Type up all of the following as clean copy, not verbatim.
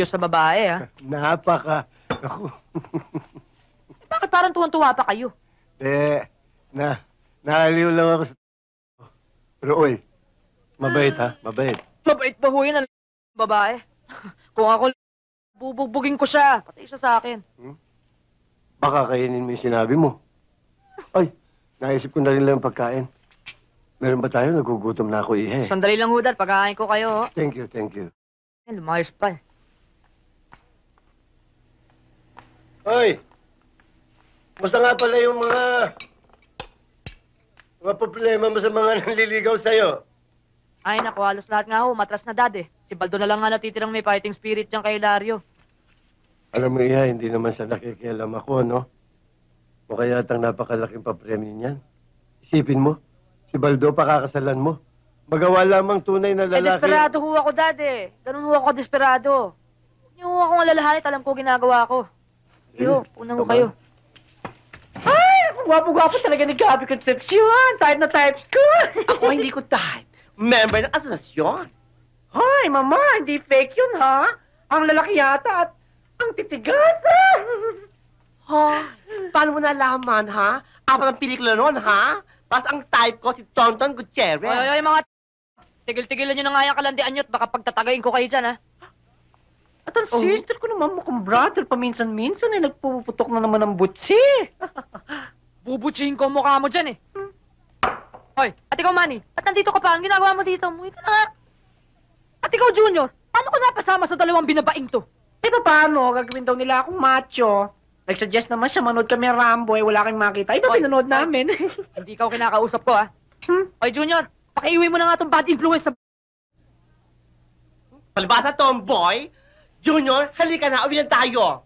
sa babae, ha? Napaka. Ako. Bakit parang tuwan-tuwa pa kayo? Naaliw lang ako sa... Pero oy, mabait ha, mabait. Mabait ba ho yun ang babae? Kung ako, bubugbugin ko siya. Patay siya sa akin. Baka kainin mo yung sinabi mo. Ay, naisip ko na rin lang yung pagkain. Meron ba tayo? Nagugutom na ako, ihe. Sandali lang ho, Dad. Pagkain ko kayo, ho. Thank you, thank you. Lumayos pa, eh. Hoy! Musta nga pala yung mga problema mo sa mga nanliligaw sa'yo? Ay, naku, halos lahat nga ho. Matras na, Dad, eh. Si Baldo na lang nga natitirang may fighting spirit dyan kay Hilario. Alam mo, Iha, hindi naman sa nakikialam ako, no? O kaya yatang napakalaking papremyo niyan. Isipin mo, si Baldo pakakasalan mo. Magawa lamang tunay na Eh, lalaki. desperado ho ako, Dad, eh. Ganun ho ako desperado. Huwag niyo ho akong alalahanit. Alam ko ginagawa ko. Sige ho, una ho kayo. Ay, gwapo-gwapo talaga ni Gabby Concepcion. Type na type ko. Ako hindi ko type. Member ng asosasyon. Hoy, mama, hindi fake yun, ha? Ang lalaki yata at ang titigas. Ha? Paano mo nalaman, ha? Apat ang pelikula noon, ha? Tapos ang type ko si Tonton Gutierrez. Oy, mga tigil-tigilan nyo na nga yung kalandian nyo at baka pagtatagayin ko kayo dyan, ha? At ang sister ko naman mukhang brother, paminsan-minsan ay nagpuputok na naman ng butsi. Bubutsihin ko ang mukha mo dyan, eh. Hoy, at ikaw, Manny, at nandito ka pa, ang ginagawa mo dito? Umuwi ka na nga. At ikaw, Junior, paano ko napasama sa dalawang binabaing to? Eh, paano? Gagawin daw nila akong macho. Nag-suggest naman siya, manood kami ng Rambo, eh, wala kayong makita. Iba Hoy, pinanood hoy. namin. Hindi ikaw kinakausap ko, ha? Hoy, Junior, pakiiwi mo na nga itong bad influence sa... Palibasa, tomboy. Junior, halika na. Uwi na tayo.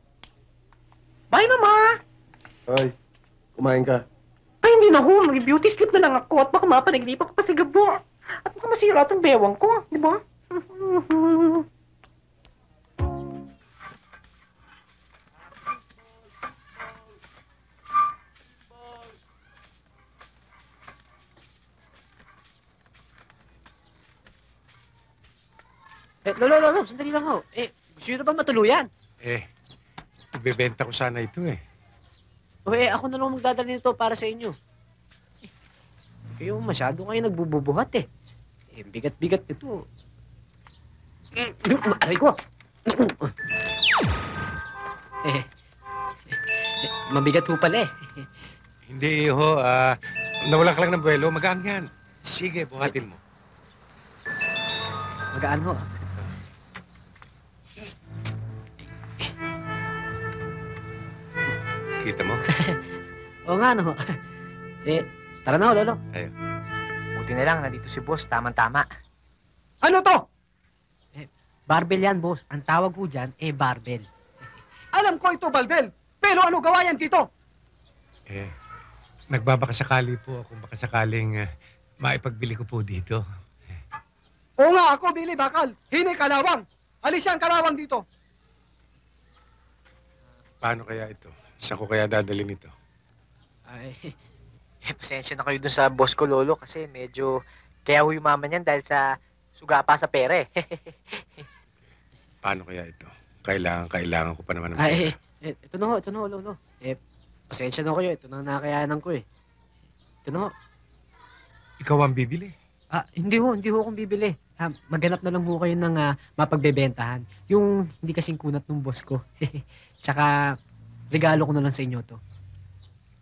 Bye, mama. Hoy, kumain ka. Ay, hindi na ho. Mag-beauty sleep na lang ako at baka mapanaginipan ko pa sa gabo. At baka masira itong bewang ko, di ba? Lolo, sandali lang ho. Gusto nyo na ba matuluyan? Ibebenta ko sana ito eh. Ako na lang magdadala nito para sa inyo. Kayo masyado kayo nagbububuhat eh. Bigat-bigat ito. Aray ko. Mabigat ho pala eh. Hindi ho, nawala ka lang ng buwelo, magaan yan. Sige, buhatin mo. Magaan ho. Kita mo? Oo nga, no. Tara na ho, Lolo. Ayo. Buti na lang, nandito si boss. Tama-tama. Ano to? Barbell yan, boss. Ang tawag ko dyan, barbell. Alam ko ito, Balbel. Pero ano gawa yan dito? Nagbabakasakali po ako, baka sakaling maipagbili ko po dito. Oo nga, ako, Billy Bakal. Hini kalawang. Alis yan, kalawang dito. Paano kaya ito? Saan ko kaya dadalhin ito? Pasensya na kayo dun sa boss ko, Lolo, kasi medyo kaya yumaman yan dahil sa suga pa sa pera eh. Paano kaya ito? Kailangan ko pa naman ng Ito na ho, Lolo. Pasensya na kayo. Ito na ang nakakayanan ko eh. Ito na ho. Ikaw ang bibili? Hindi ho akong bibili. Maghanap na lang ho kayo ng mapagbebentahan. Yung hindi kasing kunat ng boss ko. Tsaka, regalo ko na lang sa inyo to.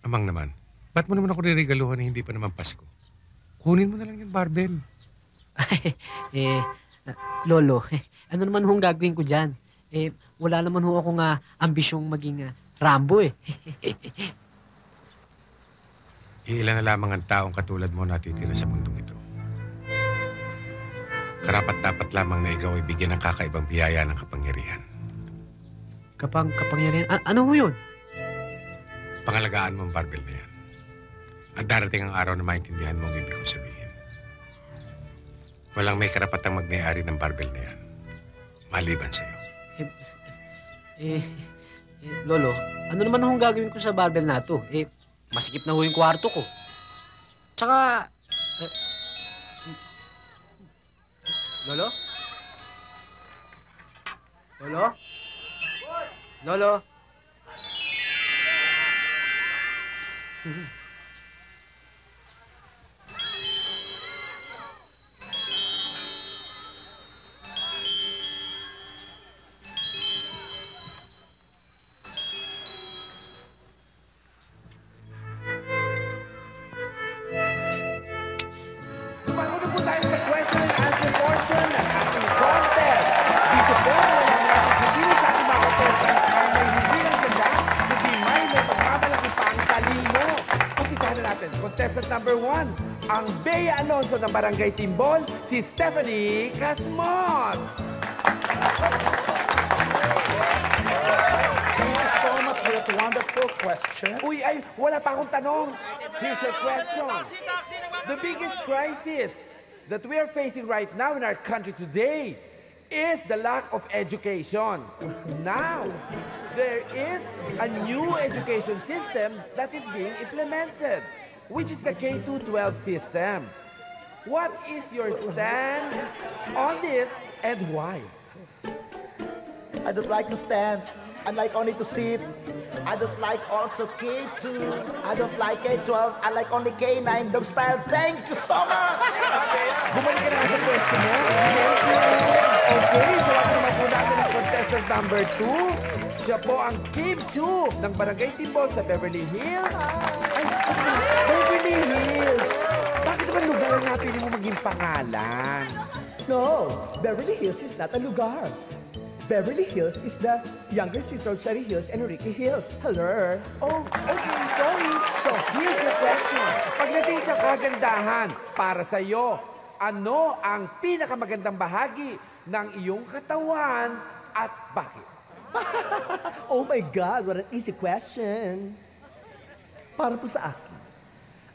Amang naman. Ba't mo naman ako riregaluhan na hindi pa naman Pasko? Kunin mo na lang yung barbell. Lolo, ano naman hong gagawin ko dyan? Wala naman ho akong ambisyong maging Rambo eh. Ilan na lamang ang taong katulad mo natitira sa mundong ito. Karapat-dapat lamang na ikaw ay bigyan ng kakaibang biyaya ng kapangyarihan. Kapangyarihan? Ano ho yun? Pangalagaan mo ang barbell na yan. At darating ang araw na maintindihan mo ang ibig kong sabihin. Walang may karapatang mag-may-ari ng barbell na yan. Maliban sa'yo. Lolo, ano naman hong gagawin ko sa barbell na to? Masikip na ho yung kwarto ko. Tsaka... Lolo? Lolo? Lolo? Tumango na po tayo sa question and answer portion ng ating contest. Dito po, nalaman natin kung sino sa ating mga contestants ang may hindi lang ganda, kundi may pagmamalaki pa ang talino. Umpisahan na natin. Contestant number 1, ang Bea Alonso ng Barangay Timbol, si Stephanie Casmon. Thank you so much for that wonderful question. Uy, ay, wala pa akong tanong. Here's your question. The biggest crisis that we are facing right now in our country today is the lack of education. Now, there is a new education system that is being implemented, which is the K-12 system. What is your stand on this and why? I don't like to stand. I like only to sit. I don't like also K2. I don't like K12. I like only K9 dog style. Thank you so much! Bumalik ka na nga sa pwesto mo. Thank you. Okay, tawagan naman po natin ang contestant number 2. Siya po ang Kim Chu ng Barangay Timbol sa Beverly Hills. Ay, Beverly Hills! Bakit naman lugar ang napili mo maging pangalan? No, Beverly Hills is not a lugar. Beverly Hills is the younger sister of Sherry Hills and Ricky Hills. Hello. Oh, okay, sorry. So, here's your question. Pagdating sa kagandahan, para sa'yo, ano ang pinakamagandang bahagi ng iyong katawan at bakit? Oh my God, what an easy question. Para po sa akin,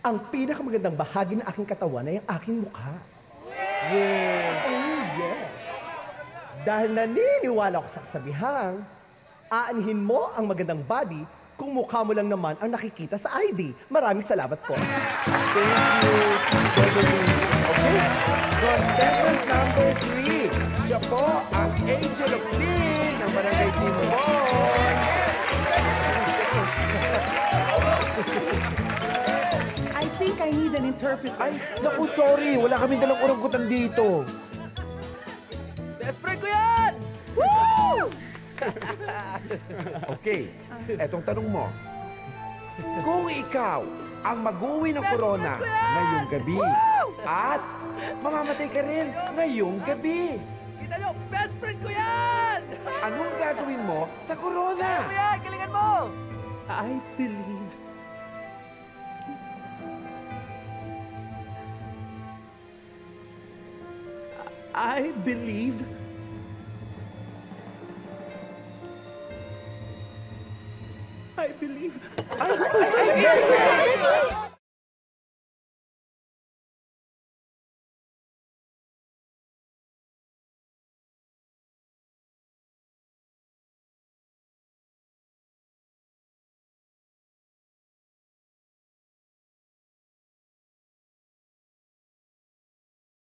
ang pinakamagandang bahagi ng aking katawan ay ang aking mukha. Oh, yes. Dahil naniniwala ko sa kasabihang, aanhin mo ang magandang body kung mukha mo lang naman ang nakikita sa ID. Maraming salamat po. Thank you, Beverly. Okay, contestant number 3. Siya po ang Angel of Sin ng Barangay Timbol. I think I need an interpreter. Ay, naku, sorry. Wala kaming dalang oranggutan dito. Best friend ko yan! Okay, etong tanong mo. Kung ikaw ang mag-uwi ng corona ngayong gabi at mamamatay ka rin ngayong gabi, Kita nyo, best friend ko yan! anong gagawin mo sa corona? Kuya, galingan mo! I believe. I believe. I believe. Ay, very good!